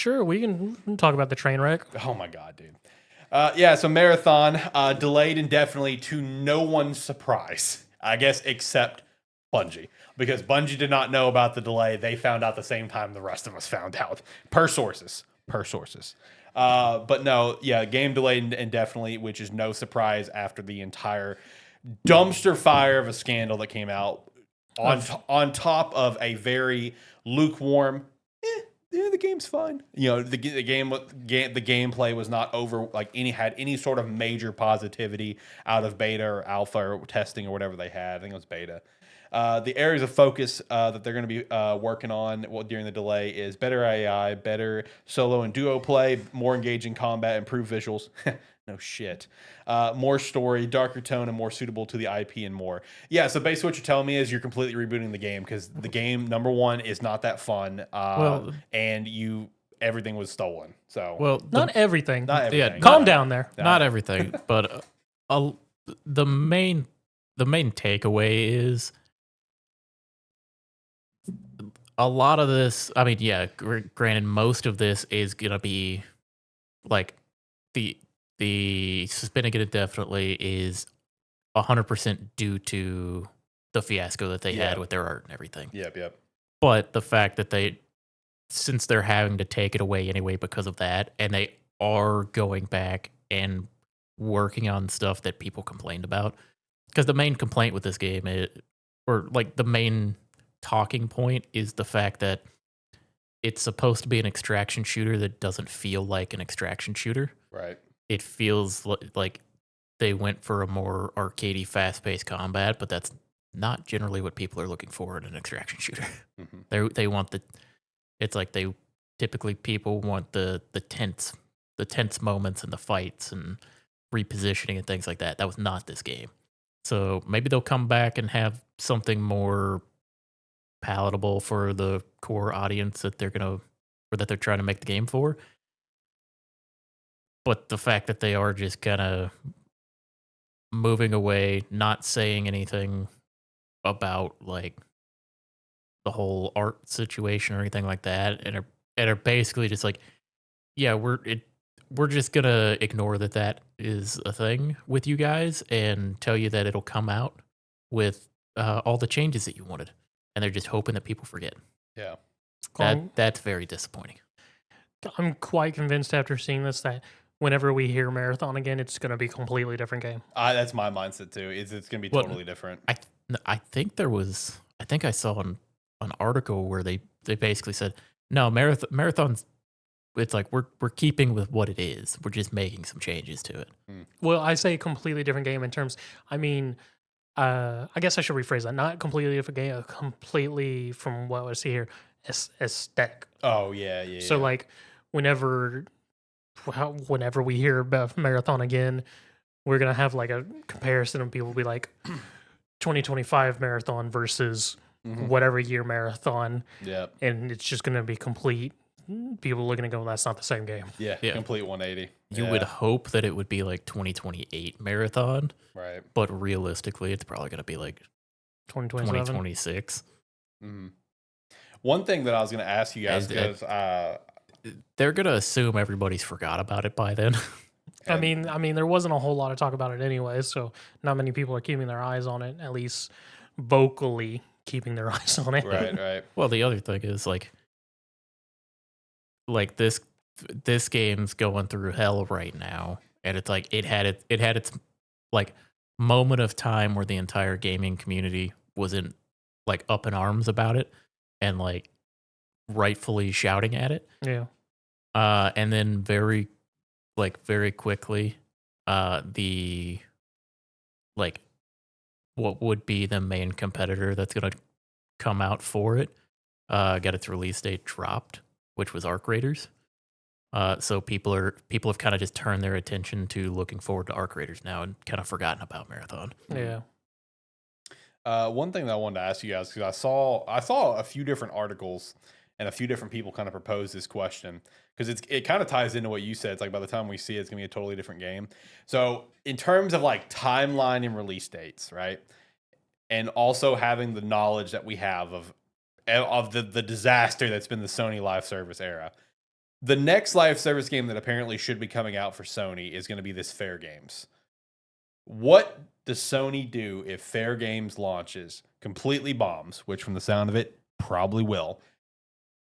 Sure, we can talk about the train wreck. Oh my god, dude. So Marathon delayed indefinitely to no one's surprise, I guess, except Bungie, because Bungie did not know about the delay. They found out the same time the rest of us found out, per sources. But no, yeah, game delayed indefinitely, which is no surprise after the entire dumpster fire of a scandal that came out on top of a very lukewarm. Yeah, the game's fine. You know, the gameplay was not over had any sort of major positivity out of beta or alpha or testing or whatever they had. I think it was beta. The areas of focus that they're going to be working on during the delay is better AI, better solo and duo play, more engaging combat, improved visuals. No shit. More story, darker tone, and more suitable to the IP and more. Yeah, so basically what you're telling me is you're completely rebooting the game because the game, number one, is not that fun. And everything was stolen. So not everything. Not everything. Yeah, calm down there. Not everything, but the main takeaway is a lot of this. I mean, yeah, granted, most of this is gonna be like the suspending it indefinitely is 100% due to the fiasco that they had with their art and everything. Yep. But the fact that since they're having to take it away anyway because of that, and they are going back and working on stuff that people complained about, because the main complaint with this game the main talking point is the fact that it's supposed to be an extraction shooter that doesn't feel like an extraction shooter. Right. It feels like they went for a more arcadey, fast-paced combat, but that's not generally what people are looking for in an extraction shooter. Mm-hmm. They want people want the tense moments and the fights and repositioning and things like that. That was not this game. So maybe they'll come back and have something more palatable for the core audience that they're trying to make the game for. But the fact that they are just kind of moving away, not saying anything about like the whole art situation or anything like that, and are basically just like, yeah, we're just gonna ignore that is a thing with you guys and tell you that it'll come out with all the changes that you wanted, and they're just hoping that people forget. Yeah, that's very disappointing. I'm quite convinced after seeing this that whenever we hear Marathon again, it's going to be a completely different game. That's my mindset too. It's going to be totally different. I think I saw an article where they basically said, no, Marathon's, it's like we're keeping with what it is. We're just making some changes to it. Well, I say completely different game in terms, I mean, I guess I should rephrase that. Not completely different game, completely from what I see here, aesthetic. Oh, yeah. So like whenever we hear about Marathon again, we're going to have like a comparison and people will be like 2025 Marathon versus whatever year Marathon. Yeah. And it's just going to be complete. People looking to go, that's not the same game. Yeah. Complete 180. You would hope that it would be like 2028 Marathon. Right. But realistically, it's probably going to be like 2026. Mm-hmm. One thing that I was going to ask you guys, because they're going to assume everybody's forgot about it by then. I mean, there wasn't a whole lot of talk about it anyway, so not many people are keeping their eyes on it, at least vocally keeping their eyes on it. Right. Well, the other thing is like this game's going through hell right now, and it's like it had its like moment of time where the entire gaming community was in like up in arms about it and like rightfully shouting at it. Yeah. And then very quickly, the like what would be the main competitor that's gonna come out for it got its release date dropped, which was Arc Raiders. So people have kind of just turned their attention to looking forward to Arc Raiders now and kind of forgotten about Marathon. Yeah. One thing that I wanted to ask you guys, because I saw a few different articles and a few different people kind of propose this question, because it kind of ties into what you said. It's like by the time we see it, it's gonna be a totally different game. So in terms of like timeline and release dates, right, and also having the knowledge that we have of the disaster that's been the Sony live service era, The next live service game that apparently should be coming out for Sony is going to be this Fair Games. What does Sony do if Fair Games launches, completely bombs, which from the sound of it probably will?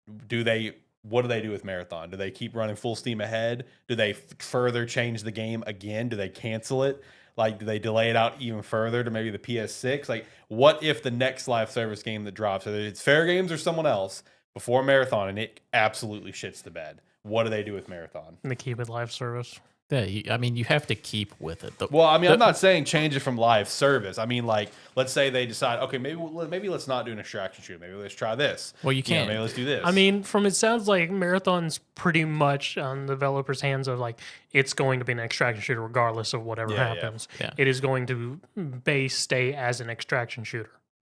What do they do with Marathon? Do they keep running full steam ahead? Do they further change the game again? Do they cancel it? Like, do they delay it out even further to maybe the PS6? Like, what if the next live service game that drops, whether it's Fair Games or someone else, before Marathon, and it absolutely shits the bed? What do they do with Marathon? And they keep it live service. Yeah, I mean, you have to keep with it. Well, I mean, I'm not saying change it from live service. I mean, like, let's say they decide, okay, maybe let's not do an extraction shooter. Maybe let's try this. Well, you can't. Maybe let's do this. I mean, from it sounds like Marathon's pretty much on the developers' hands of like it's going to be an extraction shooter regardless of whatever happens. Yeah. It is going to stay as an extraction shooter.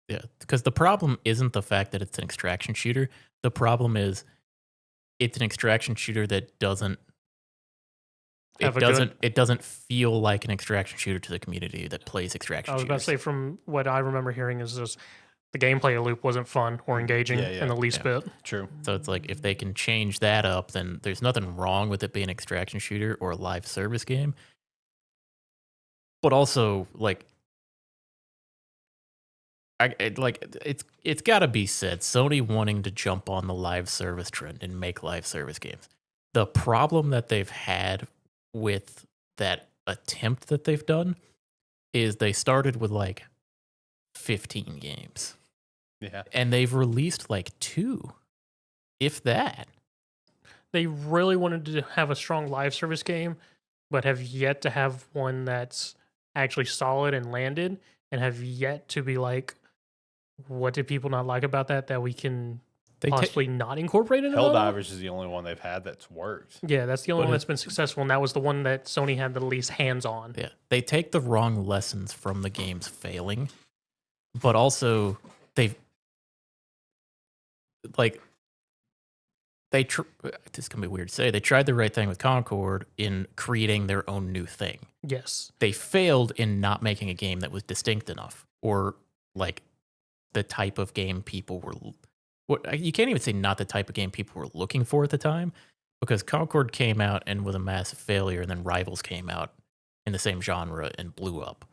Yeah, because the problem isn't the fact that it's an extraction shooter. The problem is it's an extraction shooter that doesn't. It doesn't feel like an extraction shooter to the community that plays extraction I was shooters. about to say, from what I remember hearing, is just the gameplay loop wasn't fun or engaging in the least bit. True. So it's like if they can change that up, then there's nothing wrong with it being an extraction shooter or a live service game. But also, like, it's got to be said, Sony wanting to jump on the live service trend and make live service games. The problem that they've had with that attempt that they've done is they started with like 15 games. Yeah. And they've released like 2, if that. They really wanted to have a strong live service game, but have yet to have one that's actually solid and landed, and have yet to be like, what did people not like about that we can possibly not incorporate in another? Helldivers is the only one they've had that's worked. Yeah, that's the only one that's been successful, and that was the one that Sony had the least hands on. Yeah, they take the wrong lessons from the games failing, but also they've this can be weird to say, they tried the right thing with Concord in creating their own new thing. Yes. They failed in not making a game that was distinct enough, or like the type of game people were. You can't even say not the type of game people were looking for at the time, because Concord came out and was a massive failure, and then Rivals came out in the same genre and blew up.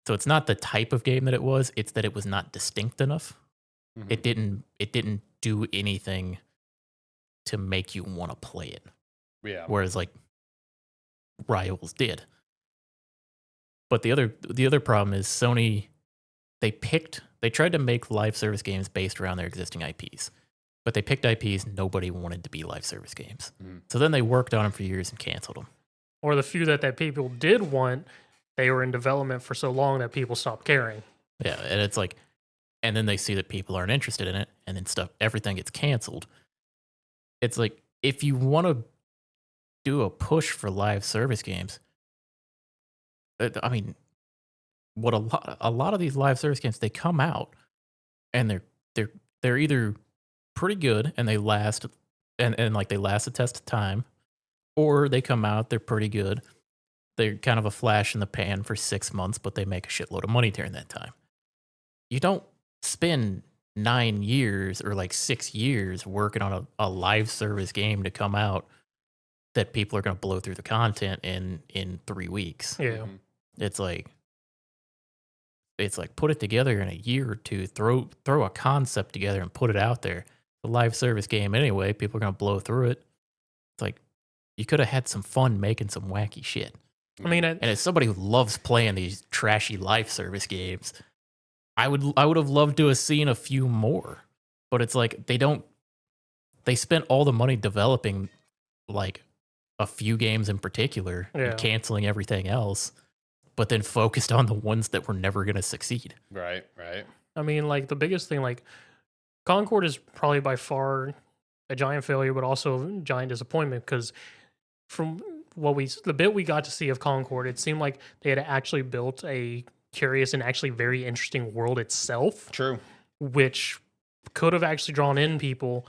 So it's not the type of game that it was; it's that it was not distinct enough. Mhm. It didn't do anything to make you want to play it. Yeah. Whereas like Rivals did. But the other problem is Sony, they tried to make live service games based around their existing IPs. But they picked IPs nobody wanted to be live service games. Mm. So then they worked on them for years and canceled them. Or the few that people did want, they were in development for so long that people stopped caring. Yeah, and it's like, and then they see that people aren't interested in it, and then everything gets canceled. It's like, if you want to do a push for live service games, I mean, what a lot of these live service games, they come out and they're either pretty good and they last and like they last the test of time, or they come out, they're pretty good, they're kind of a flash in the pan for 6 months, but they make a shitload of money during that time. You don't spend 9 years or like 6 years working on a live service game to come out that people are going to blow through the content in 3 weeks. Yeah. Mhm. It's like put it together in a year or two, throw a concept together and put it out there. The live service game anyway, people are going to blow through it. It's like, you could have had some fun making some wacky shit. I mean, And as somebody who loves playing these trashy live service games, I would have loved to have seen a few more. But it's like they spent all the money developing like a few games in particular and canceling everything else, but then focused on the ones that were never going to succeed. Right. I mean, like the biggest thing, like Concord is probably by far a giant failure, but also a giant disappointment, because from the bit we got to see of Concord, it seemed like they had actually built a curious and actually very interesting world itself. True. Which could have actually drawn in people,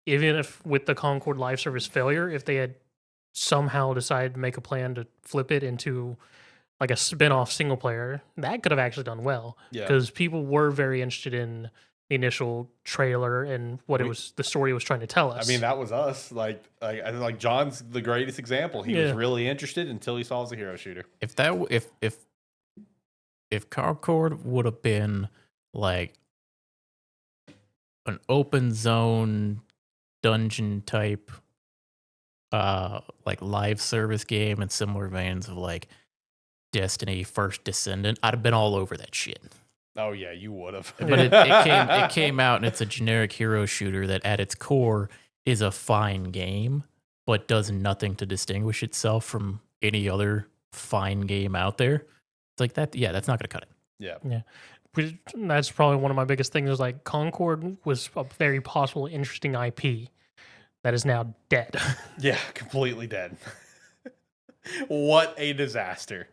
even if with the Concord live service failure, if they had somehow decided to make a plan to flip it into like a spin-off single player, that could have actually done well. Yeah. Because people were very interested in the initial trailer and what the story was trying to tell us. I mean, that was us. Like John's the greatest example. He was really interested until he saw it as a hero shooter. If Concord would have been like an open zone dungeon type like live service game in similar veins of like Destiny First Descendant, I'd have been all over that shit. Oh yeah, you would have. But it came out and it's a generic hero shooter that at its core is a fine game, but does nothing to distinguish itself from any other fine game out there. It's like that, yeah, that's not gonna cut it. Yeah. That's probably one of my biggest things is like Concord was a very possible interesting IP that is now dead. Yeah, completely dead. What a disaster.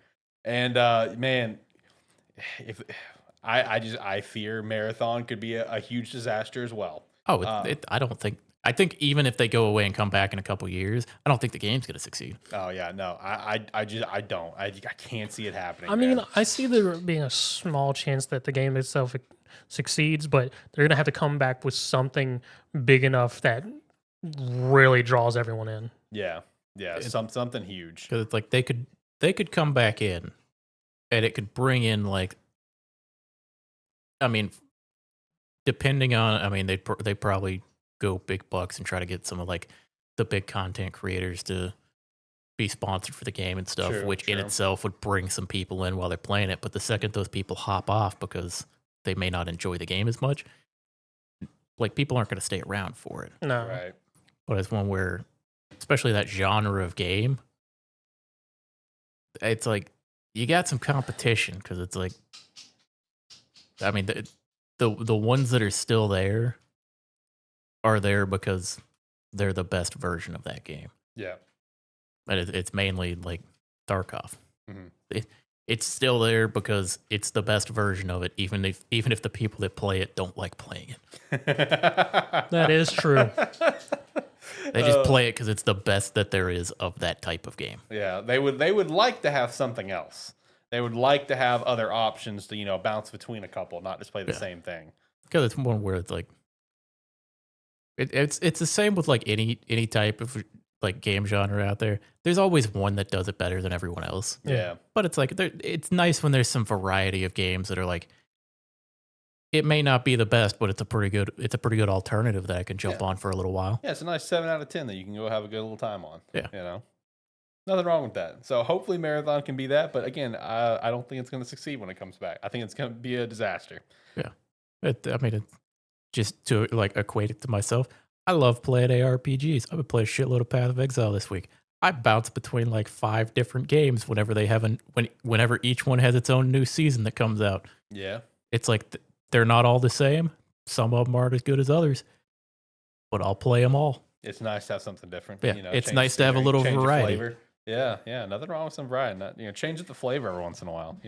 And man, if I fear Marathon could be a huge disaster as well. Oh, I think even if they go away and come back in a couple years, I don't think the game's going to succeed. Oh yeah, no, I don't. I can't see it happening. I mean, I see there being a small chance that the game itself succeeds, but they're going to have to come back with something big enough that really draws everyone in. Yeah, something huge. Because it's like they could come back in, and it could bring in like, I mean, depending on, I mean, they probably go big bucks and try to get some of like the big content creators to be sponsored for the game and stuff, which in itself would bring some people in while they're playing it. But the second those people hop off because they may not enjoy the game as much, like people aren't going to stay around for it. No. Right. But it's one where, especially that genre of game, it's like you got some competition because it's like, I mean, the ones that are still there are there because they're the best version of that game. Yeah. But it's mainly like Tarkov. Mm-hmm. It's still there because it's the best version of it, even if the people that play it don't like playing it. That is true. They just play it because it's the best that there is of that type of game. Yeah, they would like to have something else. They would like to have other options to bounce between a couple, not just play the same thing. Because it's one where it's like it's the same with like any type of like game genre out there. There's always one that does it better than everyone else. Yeah, but it's like it's nice when there's some variety of games that are like, it may not be the best, but it's a pretty good alternative that I can jump on for a little while. Yeah, it's a nice 7 out of 10 that you can go have a good little time on. Yeah, nothing wrong with that. So hopefully Marathon can be that, but again, I don't think it's going to succeed when it comes back. I think it's going to be a disaster. Yeah, just to like equate it to myself, I love playing ARPGs. I've been playing a shitload of Path of Exile this week. I bounce between like 5 different games whenever whenever each one has its own new season that comes out. Yeah, it's like they're not all the same. Some of them aren't as good as others, but I'll play them all. It's nice to have something different. Yeah, it's nice to have a little variety. Yeah, nothing wrong with some variety. Change up the flavor every once in a while.